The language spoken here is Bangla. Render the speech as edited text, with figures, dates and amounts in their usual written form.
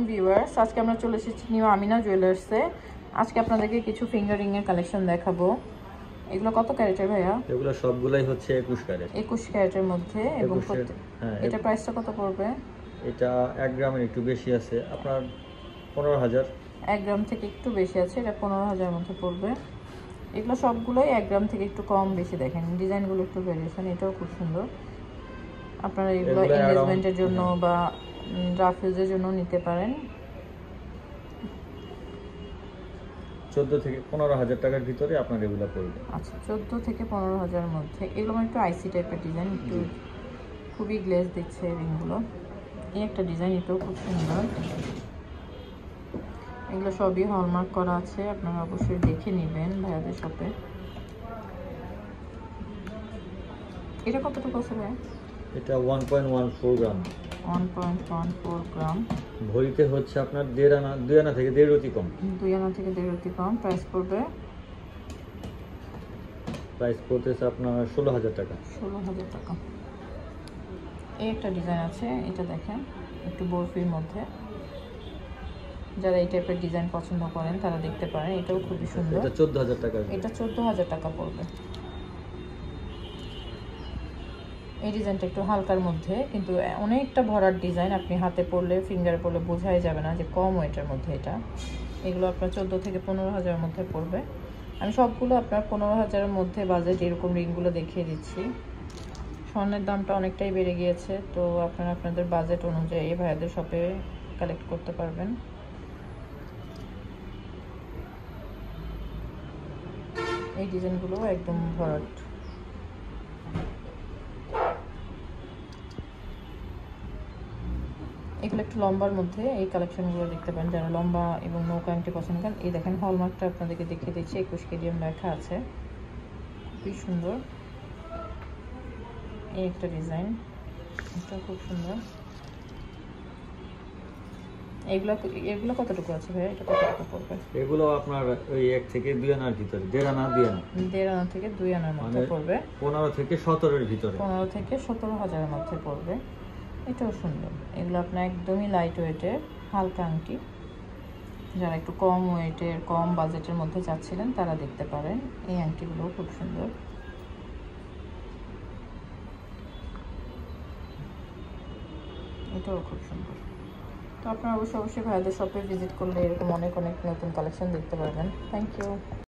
ভিউয়ার্স, আজকে আমরা চলে এসেছি নিউ আমিনা জুয়েলার্সে। আজকে আপনাদেরকে কিছু ফিঙ্গারিং এর কালেকশন দেখাবো। এগুলো কত ক্যারেটের ভাইয়া? এগুলো সবগুলাই হচ্ছে 21 ক্যারেট। 21 ক্যারেটের মধ্যে। এবং হ্যাঁ, এটা প্রাইসটা কত পড়বে? এটা 1 গ্রামের একটু বেশি আছে, আপনার 15,000। 1 গ্রাম থেকে একটু বেশি আছে, এটা 15,000 মধ্যে পড়বে। এগুলো সবগুলোই 1 গ্রাম থেকে একটু কম বেশি। দেখেন ডিজাইনগুলো একটু ভেরিয়েশন, এটাও খুব সুন্দর। আপনারা এগুলো এনগেজমেন্টের জন্য বা রাফ ইউজের জন্য নিতে পারেন। 14 থেকে 15,000 টাকার ভিতরে আপনার এগুলো পড়বে। আচ্ছা, 14 থেকে 15,000 মধ্যে। এগুলো একটু আইসি টাইপের ডিজাইন, একটু খুবই গ্লেজ দিচ্ছে রিংগুলো। এই একটা ডিজাইন, এটাও খুব সুন্দর। এগুলো সবই হলমার্ক করা আছে, আপনারা অবশ্যই দেখে নেবেন ভাইয়াদের শপে। এটা কতটুকু আছে ভাই? এটা 1.14 গ্রাম। 1.14 গ্রাম। ভরিতে হচ্ছে আপনার 1.5 আনা, 2 আনা থেকে 1.5 রতি কম। 2 আনা থেকে 1.5 রতি কম। প্রাইস পড়বে? প্রাইস পড়তেছে আপনার 16,000 টাকা। 16,000 টাকা। এই একটা ডিজাইন আছে, এটা দেখেন একটু বরফির মধ্যে। যারা এই টাইপের ডিজাইন পছন্দ করেন তারা দেখতে পারেন, এটাও খুবই সুন্দর। এটা 14,000 টাকা। এটা 14,000 টাকা পড়বে। এই ডিজাইনটা একটু হালকার মধ্যে, কিন্তু অনেকটা ভরার ডিজাইন। আপনি হাতে পরলে, ফিঙ্গারে পরলে বোঝাই যাবে না যে কম ওয়েটের মধ্যে এটা। এগুলো আপনার 14 থেকে 15,000 মধ্যে পড়বে। আমি সবগুলো আপনার 15,000-এর মধ্যে বাজেট এরকম রিংগুলো দেখিয়ে দিচ্ছি। স্বর্ণের দামটা অনেকটাই বেড়ে গিয়েছে, তো আপনারা আপনাদের বাজেট অনুযায়ী ভাইয়াদের শপে কালেক্ট করতে পারবেন। এই ডিজাইনগুলো একদম ভরাট। এগুলো একটু লম্বার মধ্যে, এই কালেকশনগুলো দেখতে পারেন যারা লম্বা এবং নৌকা আংটি পছন্দ করেন। এই দেখেন হলমার্কটা আপনাদেরকে দেখিয়ে দিচ্ছি, 21 কেডিএম লেখা আছে, খুবই সুন্দর। এই একটা ডিজাইন, এটা খুব সুন্দর। এগুলো এগুলো কতটুকু আছে ভাই? এটা কতটুকু পড়বে? এগুলো আপনার ওই 1 থেকে 2 আনার ভিতরে, 1.5 আনা 2 আনা। 1.5 আনা থেকে 2 আনার মধ্যে পড়বে। 15 থেকে 17 এর ভিতরে। 15 থেকে 17,000-এর মধ্যে পড়বে। এটাও সুন্দর। এগুলো আপনার একদমই লাইট ওয়েটের হালকা আংটি। যারা একটু কম ওয়েটের, কম বাজেটের মধ্যে চাচ্ছিলেন তারা দেখতে পারেন। এই আংটিগুলোও খুব সুন্দর। এটাও খুব সুন্দর। তো আপনারা অবশ্যই ভাইয়াদের শপে ভিজিট করলে এরকম অনেক নতুন কালেকশন দেখতে পারবেন। Thank you.